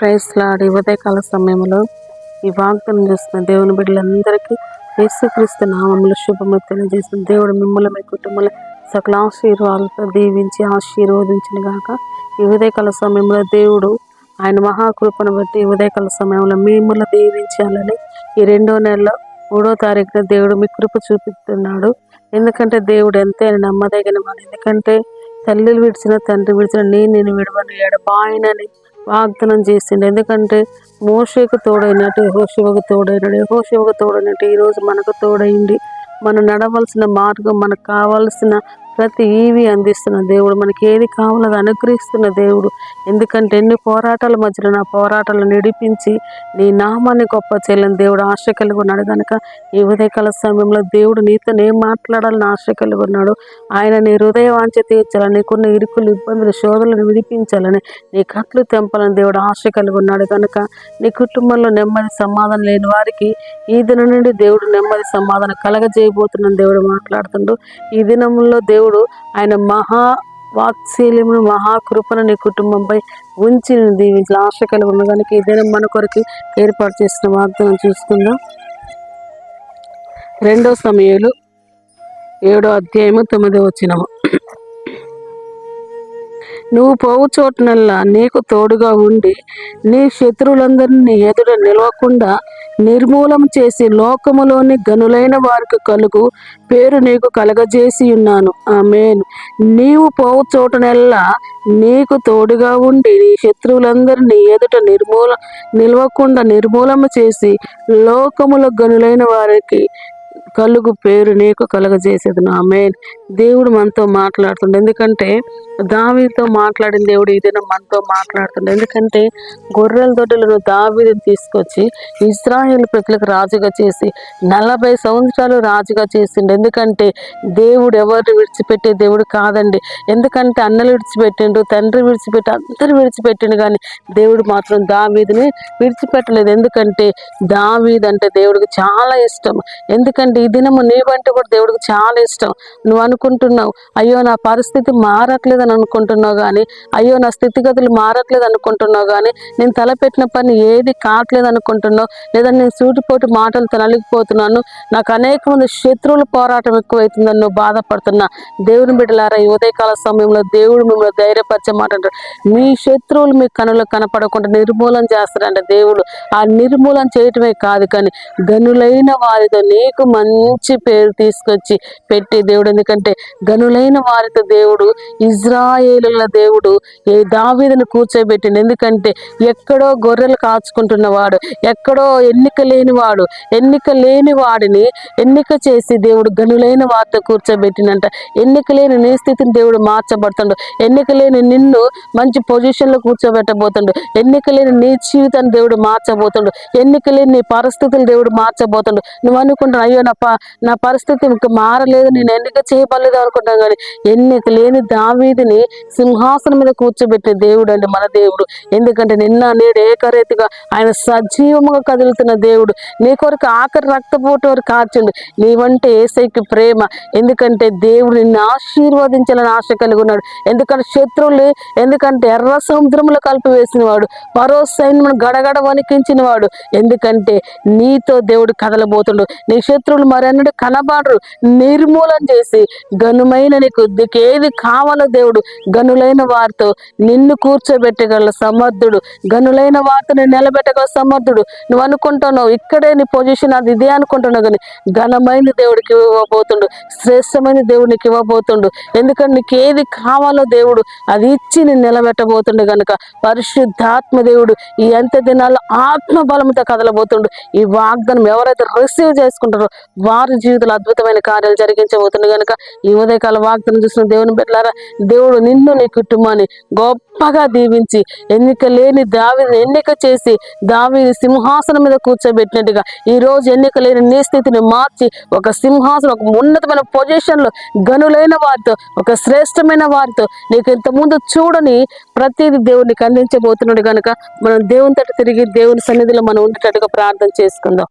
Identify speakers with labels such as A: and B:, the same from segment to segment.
A: Praise lord. ఉదయకాల సమయంలో ఈ వాగ్దానం చేస్తున్న దేవుని బిడ్డలందరికీ యేసుక్రీస్తు నామములో శుభములు తెలియజేసిన దేవుడు మిమ్మల్ని మీ కుటుంబంలో సకల ఆశీర్వాదాలతో దీవించి ఆశీర్వదించిన గాక. ఈ ఉదయకాల సమయంలో దేవుడు ఆయన మహాకృపను బట్టి ఉదయకాల సమయంలో మిమ్మల్ని దీవించాలని ఈ 2వ నెలలో 3వ తారీఖున దేవుడు మీ కృప చూపిస్తున్నాడు. ఎందుకంటే దేవుడు ఎంతైనా నమ్మదగిన వాడు. ఎందుకంటే తల్లిని విడిచిన తండ్రి విడిచిన నేను విడవని ఎడబాయనని వాగ్దానం చేసిండు. ఎందుకంటే మోషేకు తోడైనట్టు యెహోషువకు తోడైనడు, యెహోషువకు తోడైనట్టు ఈరోజు మనకు తోడైంది. మనం నడవలసిన మార్గం, మనకు కావాల్సిన ప్రతి ఈవి అందిస్తున్న దేవుడు, మనకి ఏది కావాలో అది అనుగ్రహిస్తున్న దేవుడు. ఎందుకంటే ఎన్ని పోరాటాల మధ్యలో నా పోరాటాలను నడిపించి నీ నామాన్ని గొప్ప చేయలేని దేవుడు ఆశ కలిగి ఉన్నాడు. కనుక ఈ ఉదయకాల సమయంలో దేవుడు నీతో ఏం మాట్లాడాలని ఆశ కలిగి ఉన్నాడు. ఆయన నీ హృదయ వాంఛ తీర్చాలని, నీకున్న ఇరుకులు ఇబ్బందులు శోధనలను విడిపించాలని, నీ కట్లు తెంపాలని దేవుడు ఆశ కలిగి ఉన్నాడు. కనుక నీ కుటుంబంలో నెమ్మది సమాధానం లేని వారికి ఈ దినం నుండి దేవుడు నెమ్మది సమాధానం కలగజేయబోతున్న దేవుడు మాట్లాడుతుండు. ఈ దినంలో దేవుడు ఆయన మహా వాత్సల్యమును మహాకృపను నీ కుటుంబంపై ఉంచి దీవించిన ఆశ కలిగి ఉన్న కనుక ఈ దినం మన కొరకు ఏర్పాటు చేసిన వాగ్దానం చూసుకుందాం. 2 సమూయేలు 7వ అధ్యాయము 9వ వచనము. నువ్వు పోవు చోటునల్లా నీకు తోడుగా ఉండి నీ శత్రువులందరినీ ఎదుట నిలవకుండా నిర్మూలం చేసి లోకములోని గనులైన వారికి కలుగు పేరు నీకు కలగజేసి ఉన్నాను. ఆమేన్. నీవు పోవు చోటునల్లా నీకు తోడుగా ఉండి నీ శత్రువులందరినీ ఎదుట నిలవకుండా నిర్మూలన చేసి లోకముల గనులైన వారికి కలుగు పేరు నీకు కలగజేసేది. ఆమేన్. దేవుడు మనతో మాట్లాడుతుండే. ఎందుకంటే దావీదుతో మాట్లాడిన దేవుడు ఈ దినం మనతో మాట్లాడుతుండే. ఎందుకంటే గొర్రెల దొడ్డులను దావీదుని తీసుకొచ్చి ఇశ్రాయేలు ప్రజలకు రాజుగా చేసి 40 సంవత్సరాలు రాజుగా చేసిండు. ఎందుకంటే దేవుడు ఎవరిని విడిచిపెట్టే దేవుడు కాదండి. ఎందుకంటే అన్నలు విడిచిపెట్టిండు, తండ్రి విడిచిపెట్టి అందరు విడిచిపెట్టిండు, కానీ దేవుడు మాత్రం దావీదుని విడిచిపెట్టలేదు. ఎందుకంటే దావీదు అంటే దేవుడికి చాలా ఇష్టం. ఎందుకంటే ఈ దినము నీవంటే కూడా దేవుడికి చాలా ఇష్టం. నువ్వు అనుకుంటున్నావు, అయ్యో నా పరిస్థితి మారట్లేదని అనుకుంటున్నావు, కానీ అయ్యో నా స్థితిగతులు మారట్లేదు అనుకుంటున్నావు, కానీ నేను తలపెట్టిన పని ఏది కావట్లేదు అనుకుంటున్నావు, లేదా నేను సూటిపోటు మాటలతో నలిగిపోతున్నాను, నాకు అనేక మంది శత్రువుల పోరాటం ఎక్కువైతుందని నువ్వు బాధపడుతున్నా. దేవుని బిడ్డలారా, ఈ ఉదయకాల సమయంలో దేవుడు మిమ్మల్ని ధైర్యపరిచే మాట అంటారు. మీ శత్రువులు మీ కనులకు కనపడకుండా నిర్మూలన చేస్తారంట దేవుడు. ఆ నిర్మూలన చేయటమే కాదు, కానీ గనులైన వారితో నీకు మంచి పేరు తీసుకొచ్చి పెట్టి దేవుడు. ఎందుకంటే గనులైన వారితో దేవుడు, ఇజ్రాయేలుల దేవుడు ఏ దావీదును కూర్చోబెట్టిండు. ఎందుకంటే ఎక్కడో గొర్రెలు కాచుకుంటున్నవాడు, ఎక్కడో ఎన్నిక లేని వాడిని ఎన్నిక చేసి దేవుడు గనులైన వారితో కూర్చోబెట్టినంట. ఎన్నిక లేని నీ స్థితిని దేవుడు మార్చబడుతుండు. ఎన్నిక లేని నిన్ను మంచి పొజిషన్లో కూర్చోబెట్టబోతుండు. ఎన్నిక లేని నీ జీవితాన్ని దేవుడు మార్చబోతుండు. ఎన్నిక లేని నీ పరిస్థితులు దేవుడు మార్చబోతుండు. నువ్వు అనుకుంటున్నావు, అయ్యో నా పరిస్థితి ఇంకా మారలేదు, నేను ఎన్నిక చేయబడలేదు అనుకుంటాను, కానీ ఎన్నిక లేని దావీదుని సింహాసనం మీద కూర్చోబెట్టే దేవుడు అండి మన దేవుడు. ఎందుకంటే నిన్న నేడు ఏకరీతిగా ఆయన సజీవముగా కదులుతున్న దేవుడు. నీ కొరకు ఆఖరి రక్తపోటు వరకు కార్చిండు. నీవంటే యేసయ్యకి ప్రేమ. ఎందుకంటే దేవుడు నిన్ను ఆశీర్వదించాలని ఆశ కలిగి ఉన్నాడు. ఎందుకంటే శత్రువులు, ఎందుకంటే ఎర్ర సముద్రంలో కలిపివేసిన వాడు, ఫరో సైన్యమును గడగడ వణికించిన వాడు. ఎందుకంటే నీతో దేవుడు కదలబోతుండు. నీ శత్రువులు మరన్నడు కనబాడరు, నిర్మూలన చేసి గనుమైన నీకు ఏది కావాలో దేవుడు గనులైన వారితో నిన్ను కూర్చోబెట్టగల సమర్థుడు, గనులైన వారితో నేను నిలబెట్టగల సమర్థుడు. నువ్వు అనుకుంటున్నావు ఇక్కడే నీ పొజిషన్ అది ఇదే అనుకుంటున్నావు, కానీ ఘనమైన దేవుడికి ఇవ్వబోతుండు, శ్రేష్టమైన దేవుడికి ఇవ్వబోతుండు. ఎందుకంటే నీకు ఏది కావాలో దేవుడు అది ఇచ్చి నేను నిలబెట్టబోతుండు. కనుక పరిశుద్ధాత్మ దేవుడు ఈ అంత్య దినాల్లో ఆత్మ బలంతో కదలబోతుండు. ఈ వాగ్దానం ఎవరైతే రిసీవ్ చేసుకుంటారో వారి జీవితంలో అద్భుతమైన కార్యాలు జరిగించబోతుంది. కనుక ఈ ఉదయకాల వాగ్దానం చూసిన దేవుని బిడ్డలారా, దేవుడు నిన్ను నీ కుటుంబాన్ని గొప్పగా దీవించి ఎన్నిక లేని దావీదుని ఎన్నిక చేసి దావీదు సింహాసనం మీద కూర్చోబెట్టినట్టుగా ఈ రోజు ఎన్నిక లేని నీ స్థితిని మార్చి ఒక సింహాసనం, ఒక ఉన్నతమైన పొజిషన్లో గనులైన వారితో, ఒక శ్రేష్టమైన వారితో నీకు ఇంతకుముందు చూడని ప్రతిదీ దేవునికి అందించబోతున్నాడు. కనుక మనం దేవుని తట్టు తిరిగి దేవుని సన్నిధిలో మనం ఉండేటట్టుగా ప్రార్థన చేసుకుందాం.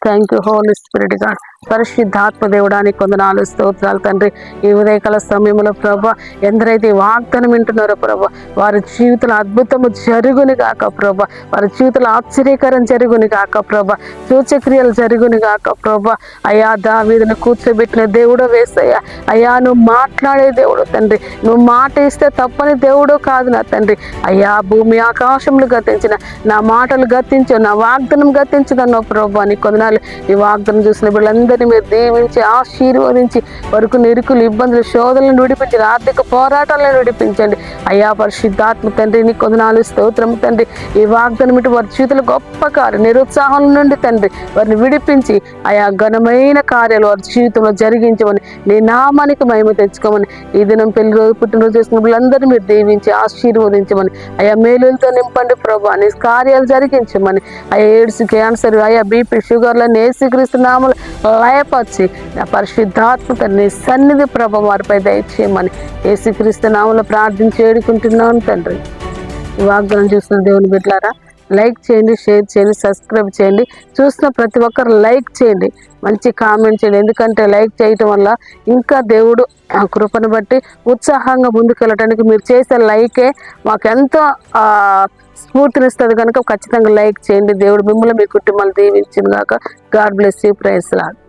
A: Thank you holy spirit God. పరిశుద్ధాత్మ దేవుడానికి కొందనాలు స్తోత్రాలు తండ్రి. ఈ ఉదయకాల సమయంలో ప్రభా ఎందరైతే ఈ వాగ్దానం వింటున్నారో ప్రభా వారి జీవితంలో అద్భుతము జరుగుని గాక ప్రభా, వారి జీవితంలో ఆశ్చర్యకరం జరుగుని గాక ప్రభా, సూచక్రియలు జరుగుని గాక ప్రభా. అయా దావీదును కూర్చోబెట్టిన దేవుడు వేసయ్యా. అయ్యా నువ్వు మాట్లాడే దేవుడు తండ్రి, నువ్వు మాట ఇస్తే తప్పని దేవుడు కాదు నా తండ్రి. అయ్యా భూమి ఆకాశములు గతించిన నా మాటలు గతించు, నా వాగ్దానం గతించదన్నావు ప్రభా. నీ కొందనాలు ఈ వాగ్దానం చూసిన వీళ్ళందరినీ మీరు దీవించి ఆశీర్వదించి వరకు నిరుకులు ఇబ్బందులు శోధనలను విడిపించండి, ఆర్థిక పోరాటాలను విడిపించండి. అయ్యా పరిశుద్ధాత్మ తండ్రి నీ కొందనాలు స్తోత్రం తండ్రి. ఈ వాగ్దానం ఇటు వారి జీవితంలో గొప్ప కార్యం నిరుత్సాహం నుండి తండ్రి వారిని విడిపించి అయా ఘనమైన కార్యాలు వారి జీవితంలో జరిగించమని, నీ నామానికి మహిమ తెచ్చుకోమని, ఈ దినం పెళ్లి రోజు పుట్టినరోజు చేసిన వీళ్ళందరినీ మీరు దీవించి ఆశీర్వదించమని, అయా మేలులతో నింపండి ప్రభా. నీ కార్యాలు జరిగించమని, అయా ఎయిడ్స్ క్యాన్సర్ అయా బీపీ షుగర్లను యేసుక్రీస్తు నామములో లయపరిచి నా పరిశుద్ధాత్మ నీ సన్నిధి ప్రభ వారిపై దయచేయమని యేసుక్రీస్తు నామములో ప్రార్థించి వేడుకుంటున్నాను తండ్రి. ఈ వాగ్దానం చూస్తున్న దేవుని బిడ్డలారా లైక్ చేయండి, షేర్ చేయండి, సబ్స్క్రైబ్ చేయండి. చూసిన ప్రతి ఒక్కరు లైక్ చేయండి, మంచి కామెంట్ చేయండి. ఎందుకంటే లైక్ చేయటం వల్ల ఇంకా దేవుడు ఆ కృపను బట్టి ఉత్సాహంగా ముందుకు వెళ్ళటానికి మీరు చేసే లైకే మాకెంతో స్ఫూర్తినిస్తుంది కనుక ఖచ్చితంగా లైక్ చేయండి. దేవుడు మిమ్మల్ని మీ కుటుంబాలు దీవించిన గాక. God bless you. Praise lord.